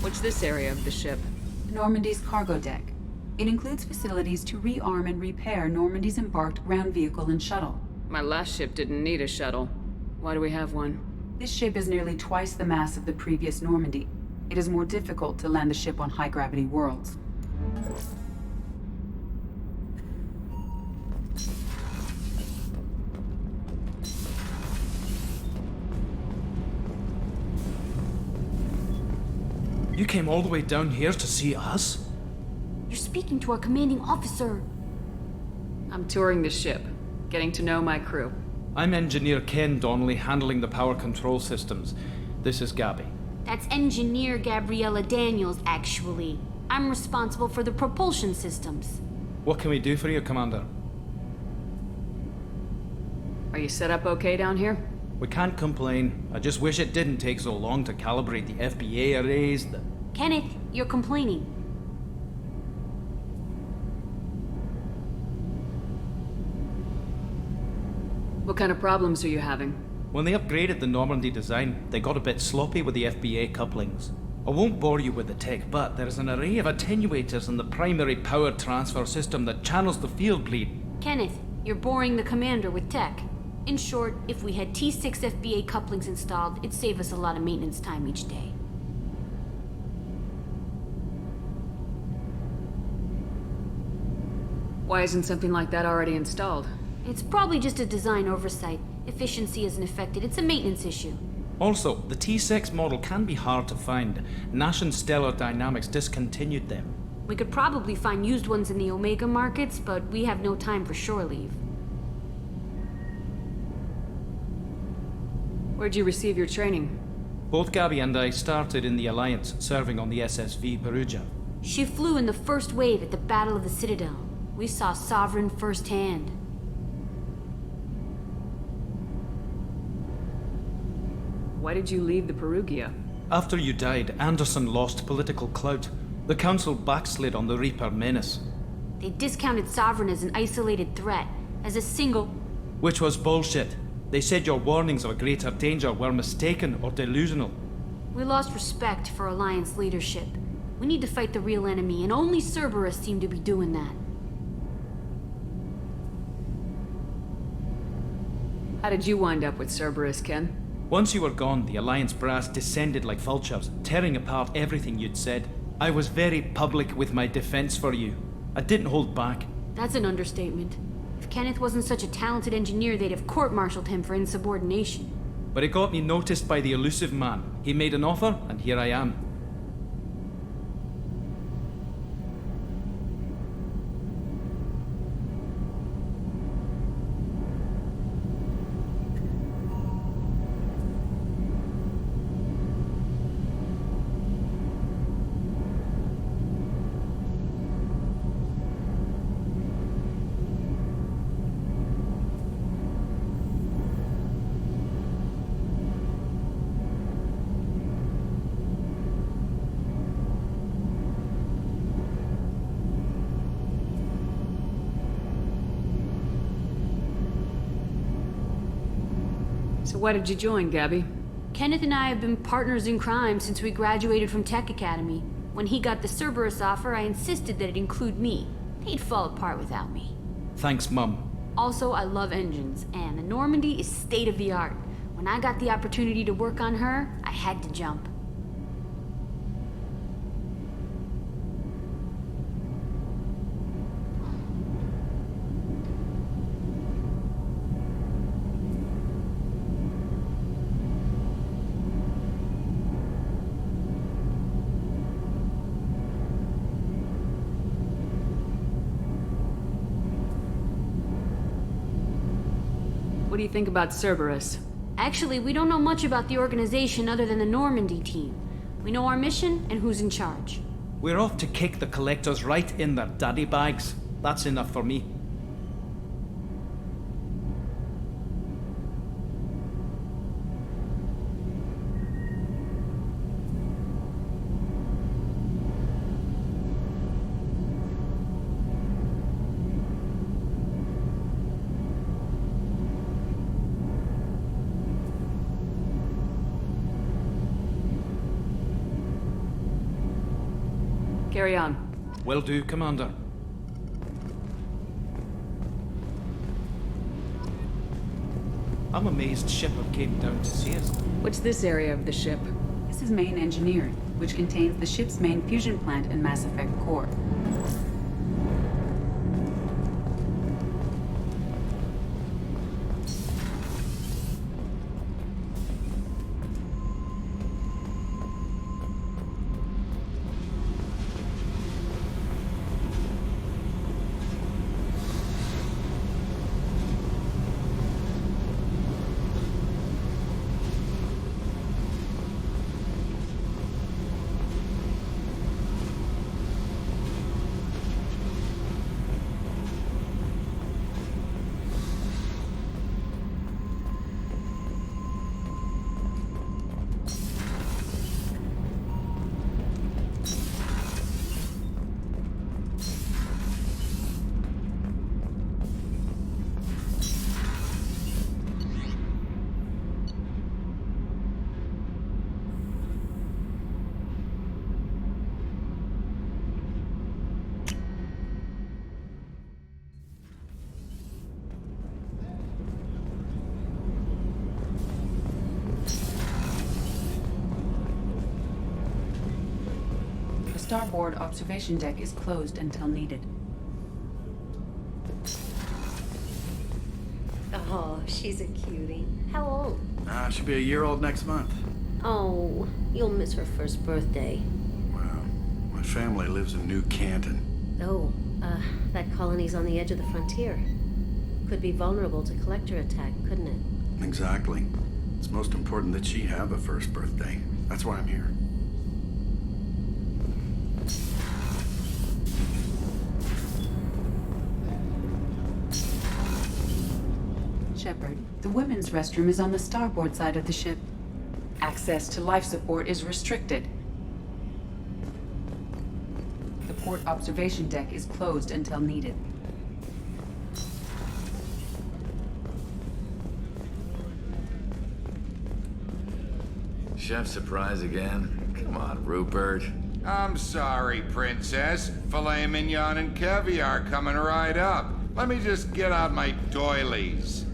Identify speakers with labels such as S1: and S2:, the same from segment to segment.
S1: What's this area of the ship?
S2: Normandy's cargo deck. It includes facilities to rearm and repair Normandy's embarked ground vehicle and shuttle.
S1: My last ship didn't need a shuttle. Why do we have one?
S2: This ship is nearly twice the mass of the previous Normandy. It is more difficult to land the ship on high-gravity worlds.
S3: You came all the way down here to see us?
S4: You're speaking to our commanding officer.
S1: I'm touring the ship, getting to know my crew.
S3: I'm Engineer Ken Donnelly, handling the power control systems. This is Gabby.
S4: That's Engineer Gabriella Daniels, actually. I'm responsible for the propulsion systems.
S3: What can we do for you, Commander?
S1: Are you set up okay down here?
S3: We can't complain. I just wish it didn't take so long to calibrate the FBA arrays.
S4: Kenneth, you're complaining.
S1: What kind of problems are you having?
S3: When they upgraded the Normandy design, they got a bit sloppy with the FBA couplings. I won't bore you with the tech, but there's an array of attenuators in the primary power transfer system that channels the field bleed.
S4: Kenneth, you're boring the commander with tech. In short, if we had T6 FBA couplings installed, it'd save us a lot of maintenance time each day.
S1: Why isn't something like that already installed?
S4: It's probably just a design oversight. Efficiency isn't affected, it's a maintenance issue.
S3: Also, the T6 model can be hard to find. Nash and Stellar Dynamics discontinued them.
S4: We could probably find used ones in the Omega markets, but we have no time for shore leave.
S1: Where'd you receive your training?
S3: Both Gabby and I started in the Alliance, serving on the SSV Perugia.
S4: She flew in the first wave at the Battle of the Citadel. We saw Sovereign firsthand.
S1: Why did you leave the Perugia?
S3: After you died, Anderson lost political clout. The Council backslid on the Reaper menace.
S4: They discounted Sovereign as an isolated threat, as a single...
S3: Which was bullshit. They said your warnings of a greater danger were mistaken or delusional.
S4: We lost respect for Alliance leadership. We need to fight the real enemy, and only Cerberus seemed to be doing that.
S1: How did you wind up with Cerberus, Ken?
S3: Once you were gone, the Alliance brass descended like vultures, tearing apart everything you'd said. I was very public with my defense for you. I didn't hold back.
S4: That's an understatement. If Kenneth wasn't such a talented engineer, they'd have court-martialed him for insubordination.
S3: But it got me noticed by the elusive man. He made an offer, and here I am.
S1: So why did you join, Gabby?
S4: Kenneth and I have been partners in crime since we graduated from Tech Academy. When he got the Cerberus offer, I insisted that it include me. He'd fall apart without me.
S3: Thanks, Mum.
S4: Also, I love engines, and the Normandy is state-of-the-art. When I got the opportunity to work on her, I had to jump.
S1: What do you think about Cerberus?
S4: Actually, we don't know much about the organization other than the Normandy team. We know our mission and who's in charge.
S3: We're off to kick the collectors right in their daddy bags. That's enough for me.
S1: Carry on.
S3: Will do, Commander. I'm amazed Shepard came down to see us.
S1: What's this area of the ship?
S2: This is main engineering, which contains the ship's main fusion plant and Mass Effect core. The starboard observation deck is closed until needed.
S5: Oh, she's a cutie. How old?
S6: She'll be a year old next month.
S5: Oh, you'll miss her first birthday.
S6: Wow. My family lives in New Canton.
S5: Oh, that colony's on the edge of the frontier. Could be vulnerable to collector attack, couldn't it?
S6: Exactly. It's most important that she have a first birthday. That's why I'm here.
S2: Shepard, the women's restroom is on the starboard side of the ship. Access to life support is restricted. The port observation deck is closed until needed.
S7: Chef surprise again? Come on, Rupert.
S8: I'm sorry, Princess. Filet mignon and caviar coming right up. Let me just get out my doilies.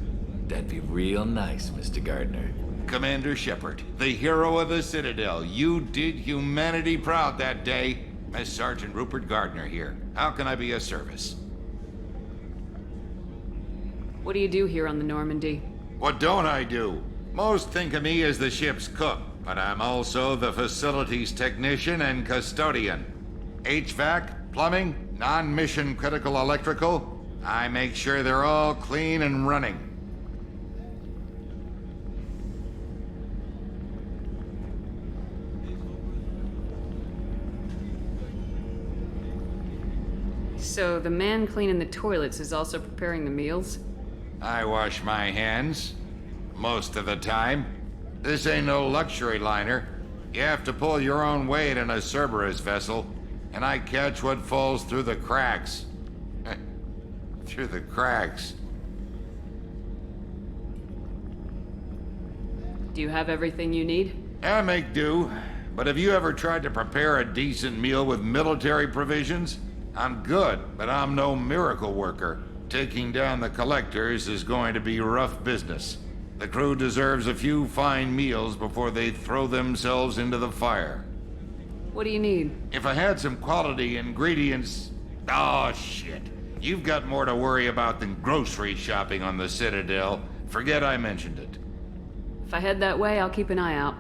S7: That'd be real nice, Mr. Gardner.
S8: Commander Shepard, the hero of the Citadel. You did humanity proud that day. Miss Sergeant Rupert Gardner here. How can I be of service?
S1: What do you do here on the Normandy?
S8: What don't I do? Most think of me as the ship's cook, but I'm also the facilities technician and custodian. HVAC, plumbing, non-mission critical electrical. I make sure they're all clean and running.
S1: So the man cleaning the toilets is also preparing the meals?
S8: I wash my hands. Most of the time. This ain't no luxury liner. You have to pull your own weight in a Cerberus vessel, and I catch what falls through the cracks. Through the cracks.
S1: Do you have everything you need?
S8: I make do, but have you ever tried to prepare a decent meal with military provisions? I'm good, but I'm no miracle worker. Taking down the collectors is going to be rough business. The crew deserves a few fine meals before they throw themselves into the fire.
S1: What do you need?
S8: If I had some quality ingredients... Oh, shit. You've got more to worry about than grocery shopping on the Citadel. Forget I mentioned it.
S1: If I head that way, I'll keep an eye out.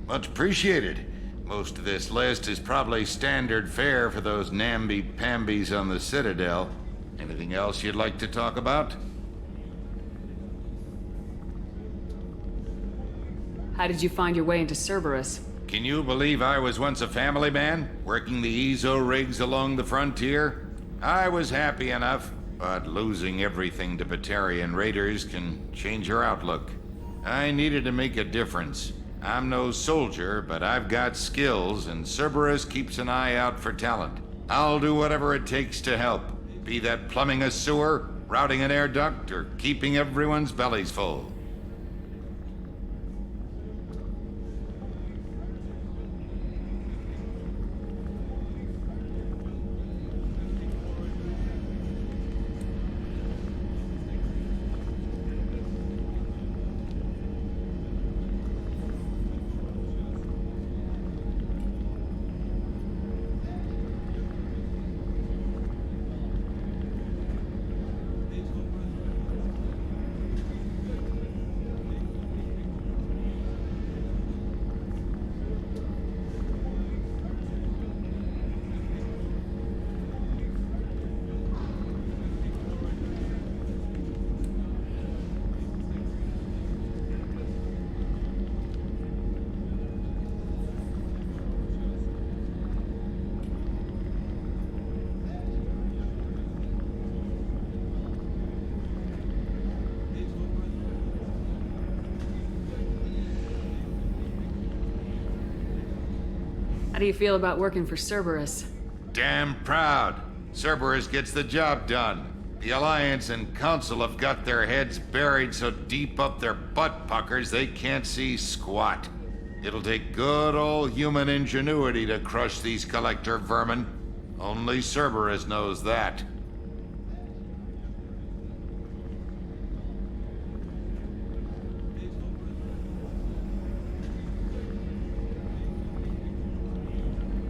S8: Much appreciated. Most of this list is probably standard fare for those namby-pambies on the Citadel. Anything else you'd like to talk about?
S1: How did you find your way into Cerberus?
S8: Can you believe I was once a family man, working the EZO rigs along the frontier? I was happy enough, but losing everything to Batarian raiders can change your outlook. I needed to make a difference. I'm no soldier, but I've got skills, and Cerberus keeps an eye out for talent. I'll do whatever it takes to help, be that plumbing a sewer, routing an air duct, or keeping everyone's bellies full.
S1: How do you feel about working for Cerberus?
S8: Damn proud. Cerberus gets the job done. The Alliance and Council have got their heads buried so deep up their butt puckers they can't see squat. It'll take good old human ingenuity to crush these collector vermin. Only Cerberus knows that.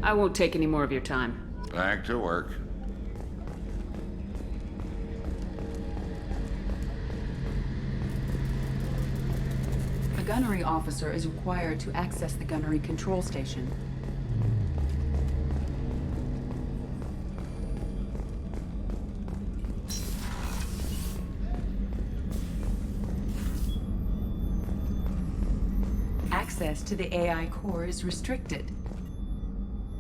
S1: I won't take any more of your time.
S8: Back to work.
S2: A gunnery officer is required to access the gunnery control station. Access to the AI core is restricted.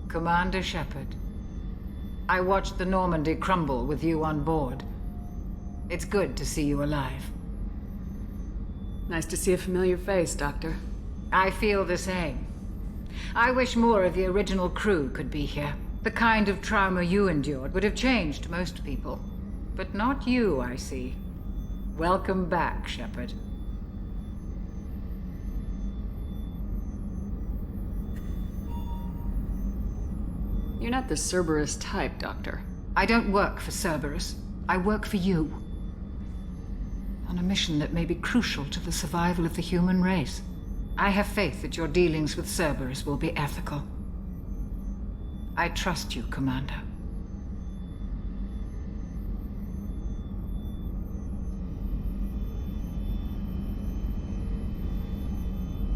S9: Commander Shepard, I watched the Normandy crumble with you on board. It's good to see you alive.
S1: Nice to see a familiar face, Doctor.
S9: I feel the same. I wish more of the original crew could be here. The kind of trauma you endured would have changed most people. But not you, I see. Welcome back, Shepard.
S1: You're not the Cerberus type, Doctor.
S9: I don't work for Cerberus. I work for you. On a mission that may be crucial to the survival of the human race. I have faith that your dealings with Cerberus will be ethical. I trust you, Commander.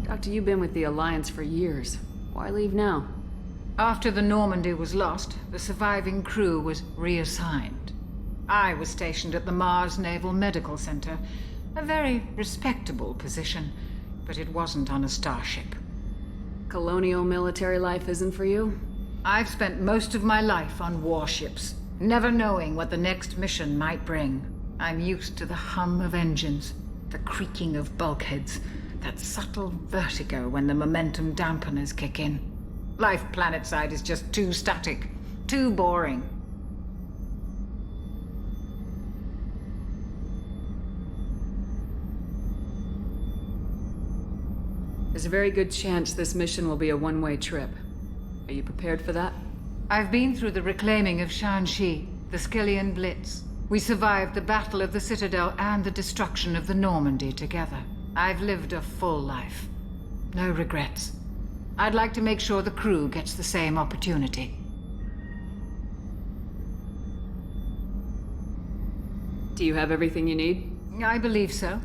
S1: Doctor, you've been with the Alliance for years. Why leave now?
S9: After the Normandy was lost, the surviving crew was reassigned. I was stationed at the Mars Naval Medical Center, a very respectable position, but it wasn't on a starship.
S1: Colonial military life isn't for you?
S9: I've spent most of my life on warships, never knowing what the next mission might bring. I'm used to the hum of engines, the creaking of bulkheads, that subtle vertigo when the momentum dampeners kick in. Life planetside is just too static, too boring.
S1: There's a very good chance this mission will be a one-way trip. Are you prepared for that?
S9: I've been through the reclaiming of Shanxi, the Skillian Blitz. We survived the Battle of the Citadel and the destruction of the Normandy together. I've lived a full life. No regrets. I'd like to make sure the crew gets the same opportunity.
S1: Do you have everything you need?
S9: I believe so.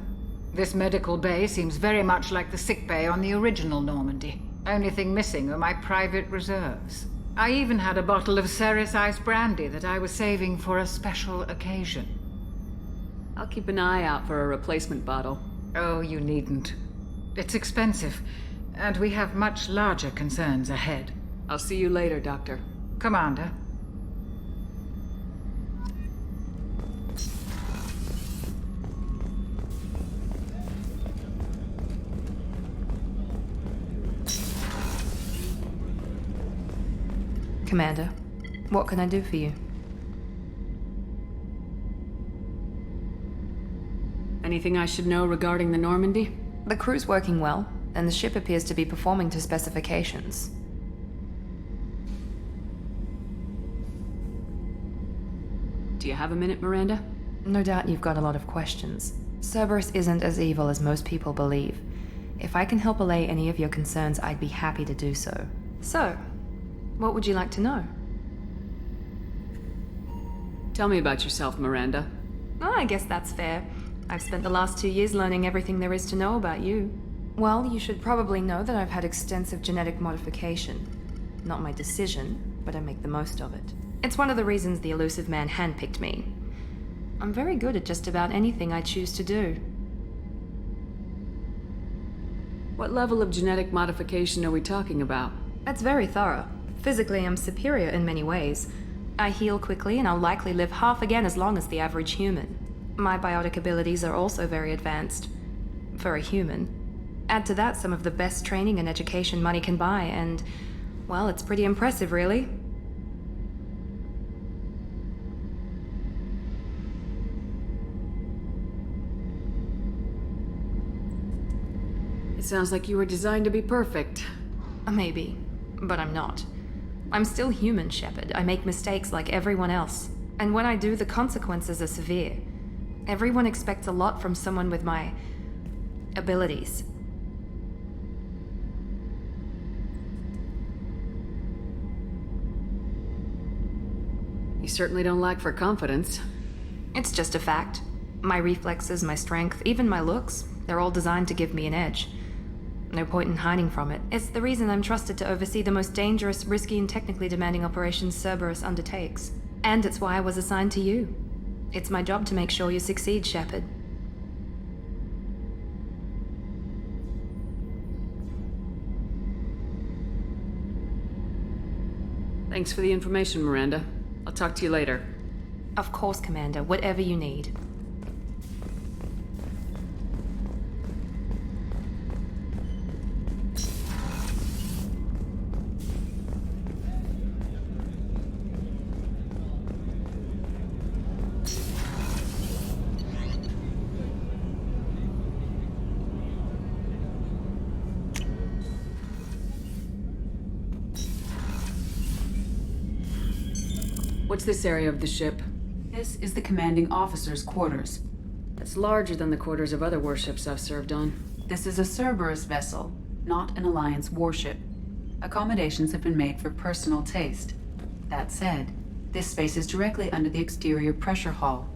S9: This medical bay seems very much like the sick bay on the original Normandy. Only thing missing are my private reserves. I even had a bottle of Ceres Ice brandy that I was saving for a special occasion.
S1: I'll keep an eye out for a replacement bottle.
S9: Oh, you needn't. It's expensive, and we have much larger concerns ahead.
S1: I'll see you later, Doctor.
S9: Commander.
S10: Commander, what can I do for you?
S1: Anything I should know regarding the Normandy?
S10: The crew's working well, and the ship appears to be performing to specifications.
S1: Do you have a minute, Miranda?
S10: No doubt you've got a lot of questions. Cerberus isn't as evil as most people believe. If I can help allay any of your concerns, I'd be happy to do so. So, what would you like to know?
S1: Tell me about yourself, Miranda.
S10: Oh, I guess that's fair. I've spent the last 2 years learning everything there is to know about you. Well, you should probably know that I've had extensive genetic modification. Not my decision, but I make the most of it. It's one of the reasons the elusive man handpicked me. I'm very good at just about anything I choose to do.
S1: What level of genetic modification are we talking about?
S10: That's very thorough. Physically, I'm superior in many ways. I heal quickly, and I'll likely live half again as long as the average human. My biotic abilities are also very advanced. For a human. Add to that some of the best training and education money can buy, and Well, it's pretty impressive, really.
S1: It sounds like you were designed to be perfect.
S10: Maybe, but I'm not. I'm still human, Shepard. I make mistakes like everyone else. And when I do, the consequences are severe. Everyone expects a lot from someone with my abilities.
S1: You certainly don't lack for confidence.
S10: It's just a fact. My reflexes, my strength, even my looks, they're all designed to give me an edge. No point in hiding from it. It's the reason I'm trusted to oversee the most dangerous, risky, and technically demanding operations Cerberus undertakes. And it's why I was assigned to you. It's my job to make sure you succeed, Shepard.
S1: Thanks for the information, Miranda. I'll talk to you later.
S10: Of course, Commander. Whatever you need.
S1: What's this area of the ship?
S2: This is the commanding officer's quarters.
S1: That's larger than the quarters of other warships I've served on.
S2: This is a Cerberus vessel, not an Alliance warship. Accommodations have been made for personal taste. That said, this space is directly under the exterior pressure hull.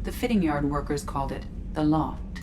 S2: The fitting yard workers called it the loft.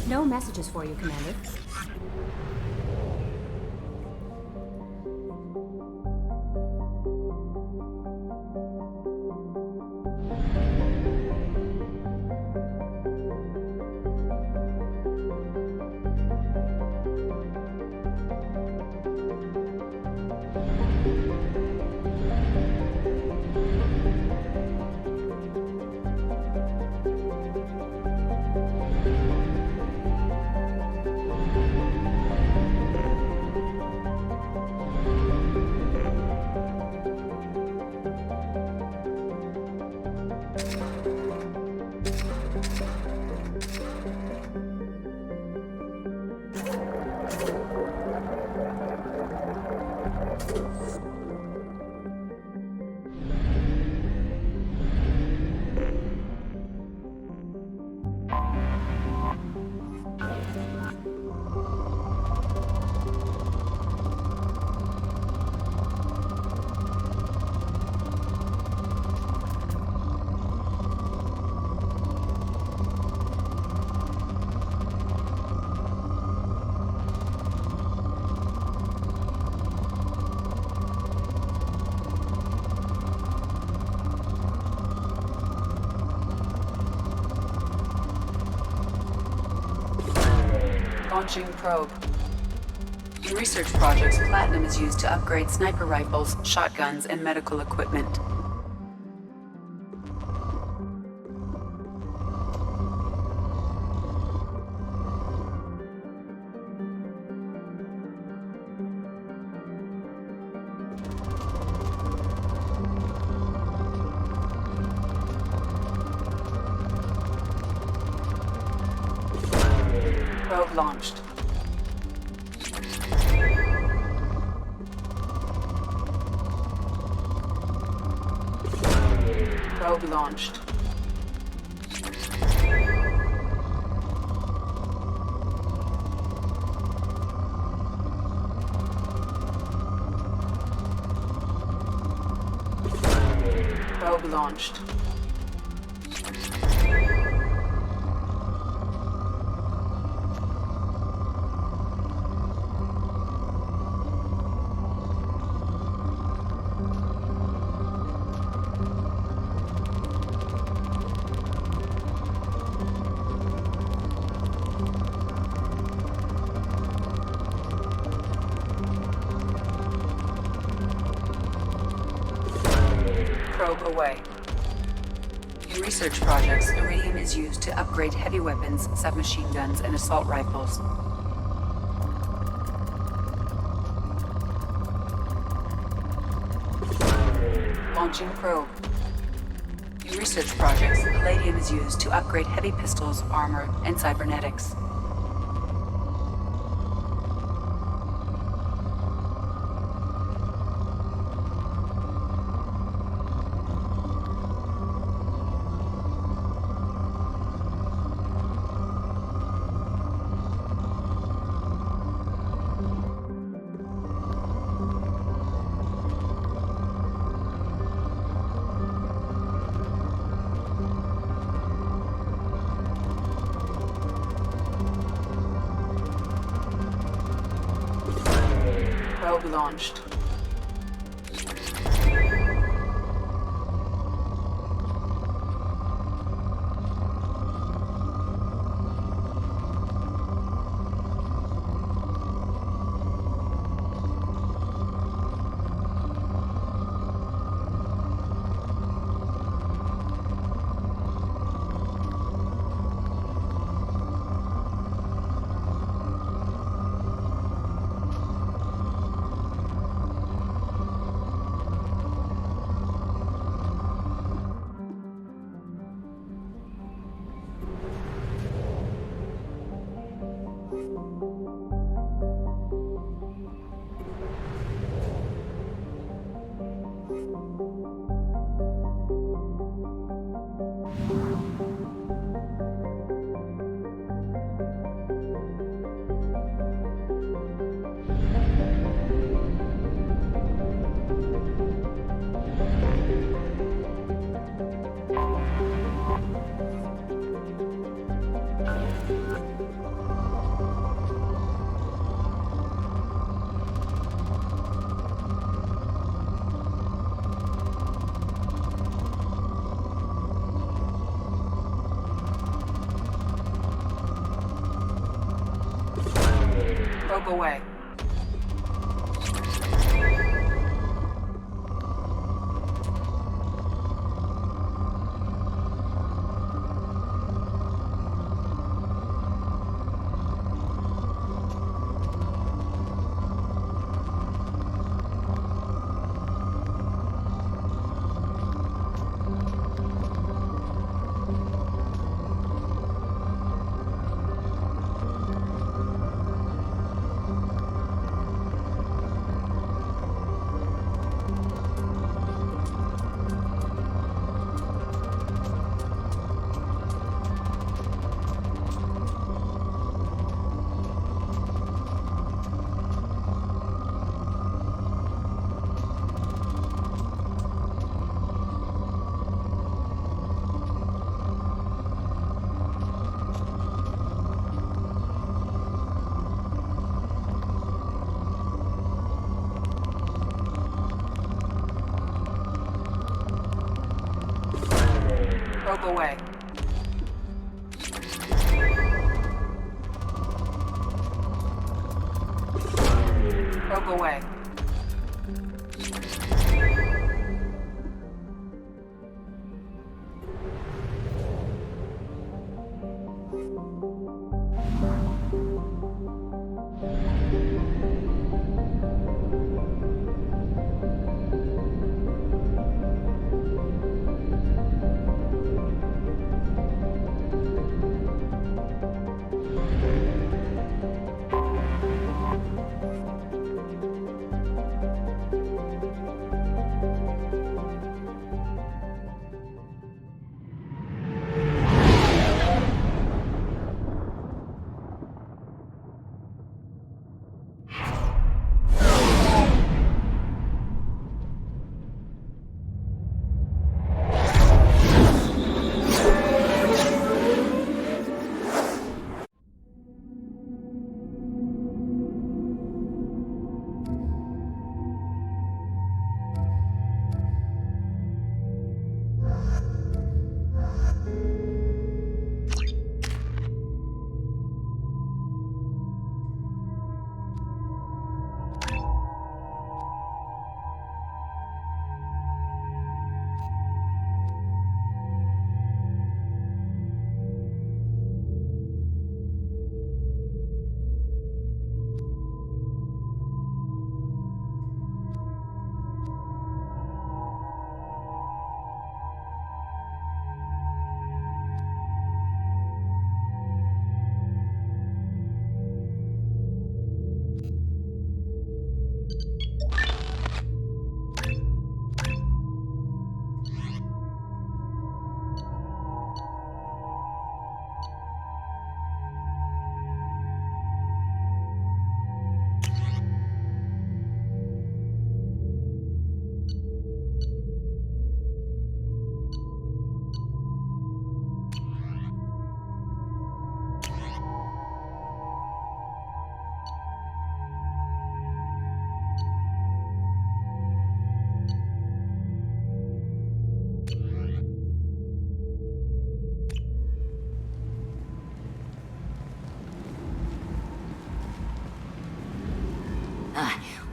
S4: No messages for you, Commander.
S2: Launching probe. In research projects, platinum is used to upgrade sniper rifles, shotguns, and medical equipment. Probe launched. Probe launched. Probe launched. Probe away. In research projects, iridium is used to upgrade heavy weapons, submachine guns, and assault rifles. Launching probe. In research projects, palladium is used to upgrade heavy pistols, armor, and cybernetics. Probe launched. Probe away. Probe away. probe away.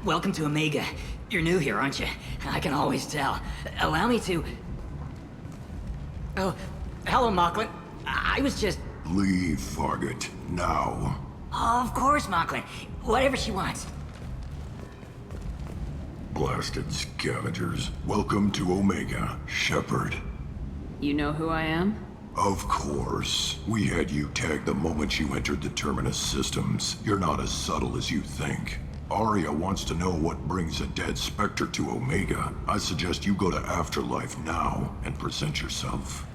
S11: Welcome to Omega. You're new here, aren't you? I can always tell. Allow me to... Oh, hello, Mocklin. I was just...
S12: Leave, Fargate. Now.
S11: Oh, of course, Mocklin. Whatever she wants.
S12: Blasted scavengers. Welcome to Omega, Shepard.
S1: You know who I am?
S12: Of course. We had you tagged the moment you entered the Terminus systems. You're not as subtle as you think. Arya wants to know what brings a dead Spectre to Omega. I suggest you go to Afterlife now and present yourself.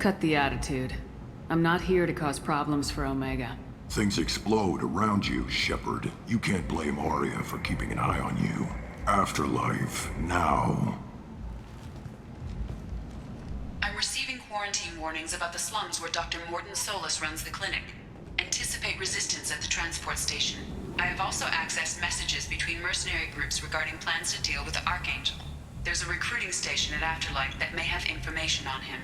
S1: Cut the attitude. I'm not here to cause problems for Omega.
S12: Things explode around you, Shepard. You can't blame Arya for keeping an eye on you. Afterlife, now.
S2: I'm receiving quarantine warnings about the slums where Dr. Morton Solus runs the clinic. Anticipate resistance at the transport station. I have also accessed messages between mercenary groups regarding plans to deal with the Archangel. There's a recruiting station at Afterlife that may have information on him.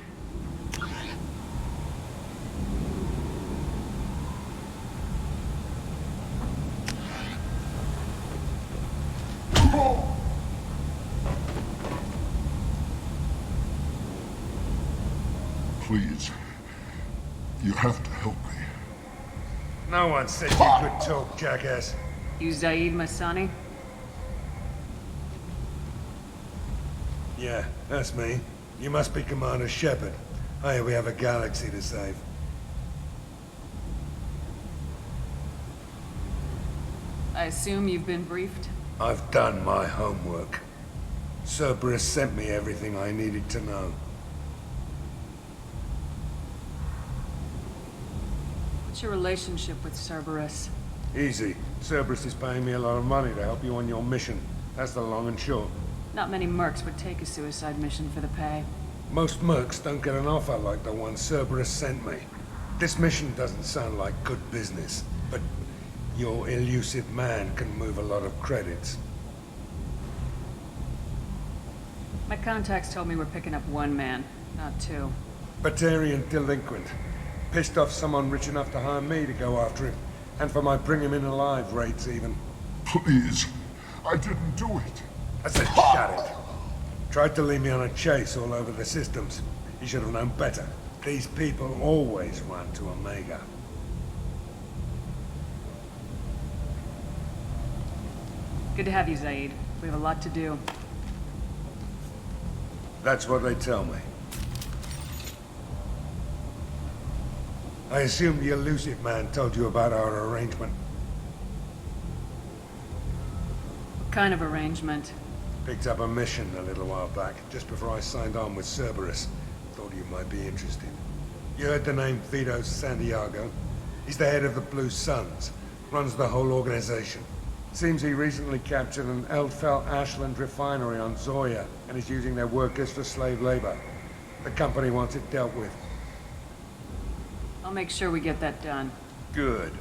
S12: Please. You have to help me.
S13: No one said you could talk, jackass.
S1: You Zaid Masani?
S13: Yeah, that's me. You must be Commander Shepard. Hey, we have a galaxy to save.
S1: I assume you've been briefed?
S13: I've done my homework. Cerberus sent me everything I needed to know.
S1: What's your relationship with Cerberus?
S13: Easy. Cerberus is paying me a lot of money to help you on your mission. That's the long and short.
S1: Not many mercs would take a suicide mission for the pay.
S13: Most mercs don't get an offer like the one Cerberus sent me. This mission doesn't sound like good business, but your elusive man can move a lot of credits.
S1: My contacts told me we're picking up one man, not two.
S13: Batarian delinquent. Pissed off someone rich enough to hire me to go after him. And for my bring him in alive rates even.
S12: Please. I didn't do it.
S13: I said shut it. Tried to lead me on a chase all over the systems. He should have known better. These people always run to Omega.
S1: Good to have you, Zaid. We have a lot to do.
S13: That's what they tell me. I assume the elusive man told you about our arrangement.
S1: What kind of arrangement?
S13: Picked up a mission a little while back, just before I signed on with Cerberus. Thought you might be interested. You heard the name Vito Santiago? He's the head of the Blue Suns. Runs the whole organization. Seems he recently captured an Eldfell Ashland refinery on Zoya and is using their workers for slave labor. The company wants it dealt with.
S1: I'll make sure we get that done.
S13: Good.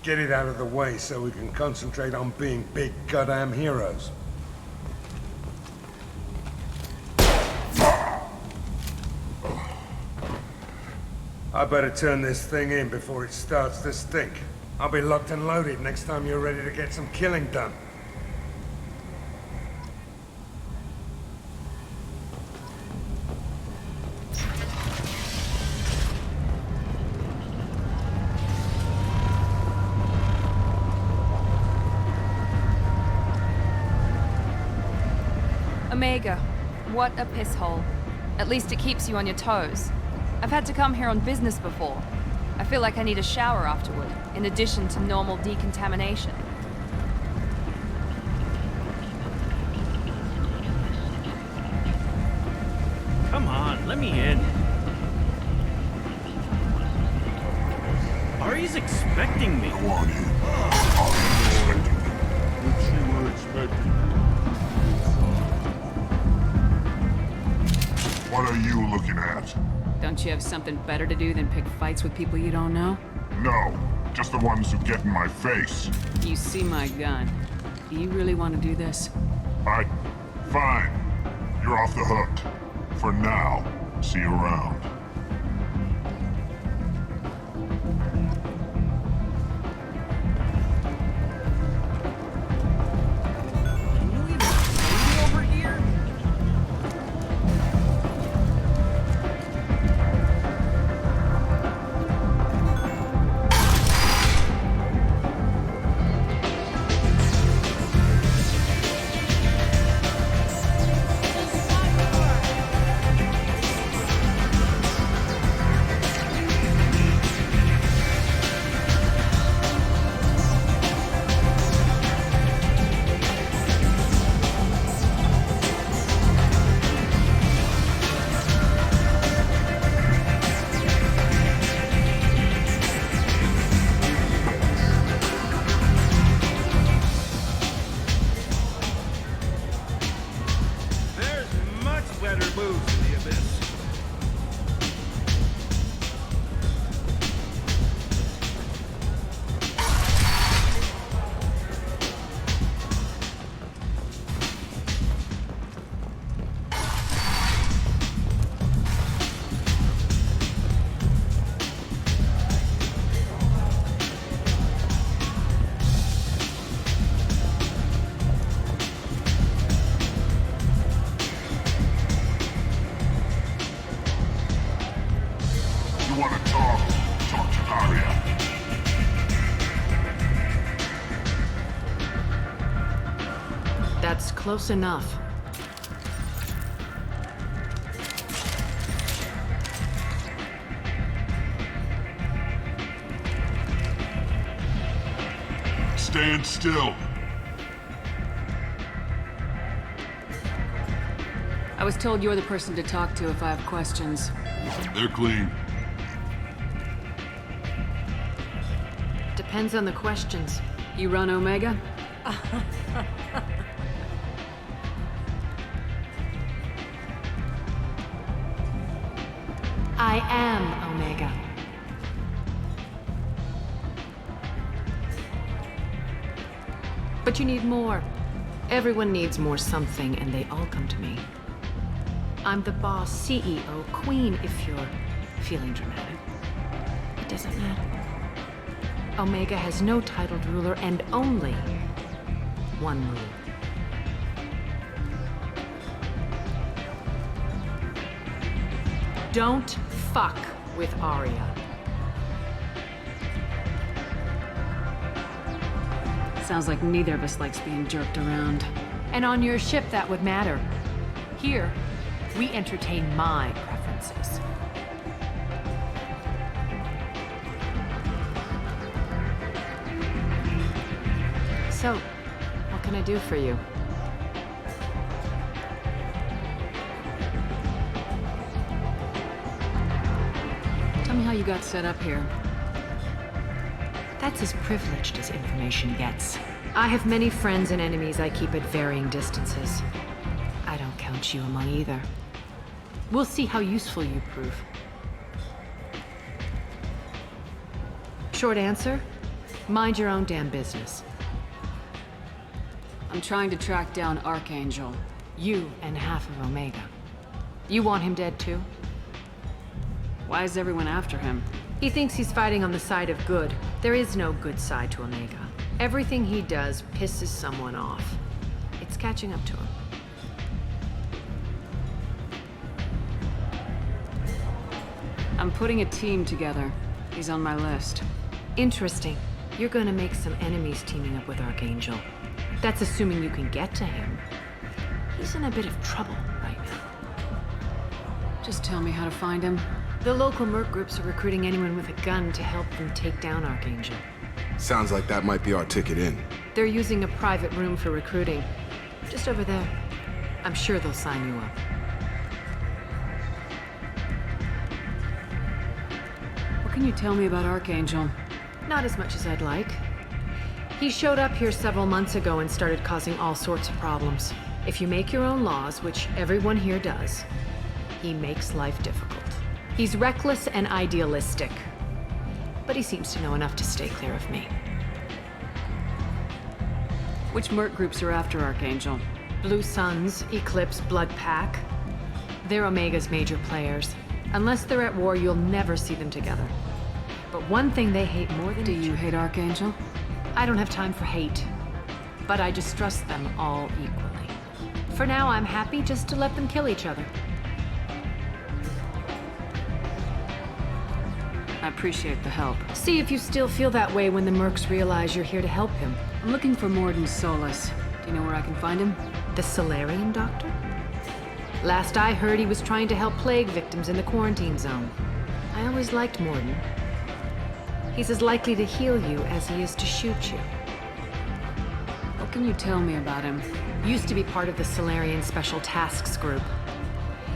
S13: Get it out of the way so we can concentrate on being big goddamn heroes. I better turn this thing in before it starts to stink. I'll be locked and loaded next time you're ready to get some killing done.
S10: Omega, what a piss hole. At least it keeps you on your toes. I've had to come here on business before. I feel like I need a shower afterward, in addition to normal decontamination.
S3: Come on, let me in. Ari's expecting me.
S12: Go on in. Which you were expecting. What are you looking at?
S1: Don't you have something better to do than pick fights with people you don't know?
S12: No, just the ones who get in my face.
S1: You see my gun. Do you really want to do this?
S12: Fine. You're off the hook. For now. See you around.
S14: That's close enough.
S12: Stand still.
S1: I was told you're the person to talk to if I have questions.
S12: They're clean.
S14: Depends on the questions.
S1: You run Omega?
S14: I am Omega. But you need more. Everyone needs more something, and they all come to me. I'm the boss, CEO, queen, if you're feeling dramatic. It doesn't matter. Omega has no titled ruler and only one rule. Don't fuck with Arya.
S1: Sounds like neither of us likes being jerked around.
S14: And on your ship, that would matter. Here, we entertain my preferences. So, what can I do for you?
S1: Tell me how you got set up here.
S14: That's as privileged as information gets. I have many friends and enemies I keep at varying distances. I don't count you among either. We'll see how useful you prove. Short answer? Mind your own damn business.
S1: I'm trying to track down Archangel.
S14: You and half of Omega. You want him dead too?
S1: Why is everyone after him?
S14: He thinks he's fighting on the side of good. There is no good side to Omega. Everything he does pisses someone off. It's catching up to him.
S1: I'm putting a team together. He's on my list.
S14: Interesting. You're gonna make some enemies teaming up with Archangel. That's assuming you can get to him. He's in a bit of trouble right now.
S1: Just tell me how to find him.
S14: The local merc groups are recruiting anyone with a gun to help them take down Archangel.
S6: Sounds like that might be our ticket in.
S14: They're using a private room for recruiting. Just over there. I'm sure they'll sign you up.
S1: What can you tell me about Archangel?
S14: Not as much as I'd like. He showed up here several months ago and started causing all sorts of problems. If you make your own laws, which everyone here does, he makes life difficult. He's reckless and idealistic, but he seems to know enough to stay clear of me.
S1: Which merc groups are after Archangel?
S14: Blue Suns, Eclipse, Blood Pack. They're Omega's major players. Unless they're at war, you'll never see them together. But one thing they hate more than
S1: Do you hate Archangel?
S14: I don't have time for hate, but I distrust them all equally. For now, I'm happy just to let them kill each other.
S1: I appreciate the help.
S14: See if you still feel that way when the mercs realize you're here to help him.
S1: I'm looking for Morden Solus. Do you know where I can find him?
S14: The Solarian doctor? Last I heard, he was trying to help plague victims in the quarantine zone. I always liked Morden. He's as likely to heal you as he is to shoot you.
S1: What can you tell me about him?
S14: Used to be part of the Solarian Special Tasks Group.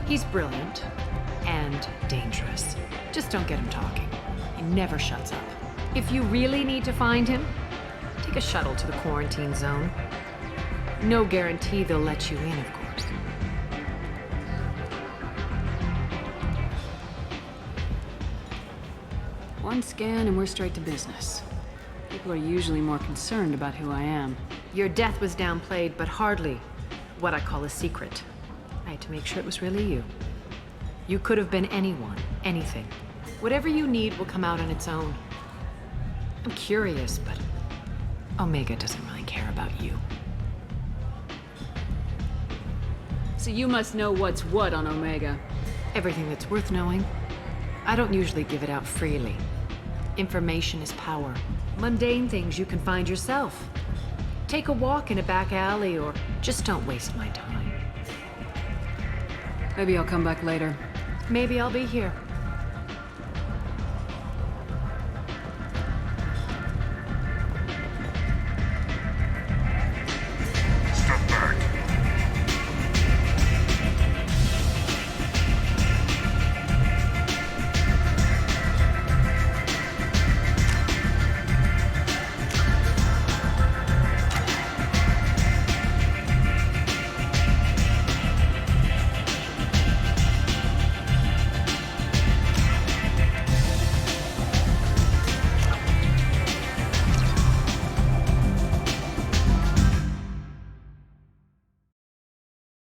S14: He's brilliant and dangerous. Just don't get him talking. He never shuts up. If you really need to find him, take a shuttle to the quarantine zone. No guarantee they'll let you in, of course.
S1: One scan and we're straight to business. People are usually more concerned about who I am.
S14: Your death was downplayed, but hardly what I call a secret. I had to make sure it was really you. You could have been anyone, anything. Whatever you need will come out on its own. I'm curious, but Omega doesn't really care about you.
S1: So you must know what's what on Omega.
S14: Everything that's worth knowing. I don't usually give it out freely. Information is power. Mundane things you can find yourself. Take a walk in a back alley, or just don't waste my time.
S1: Maybe I'll come back later.
S14: Maybe I'll be here.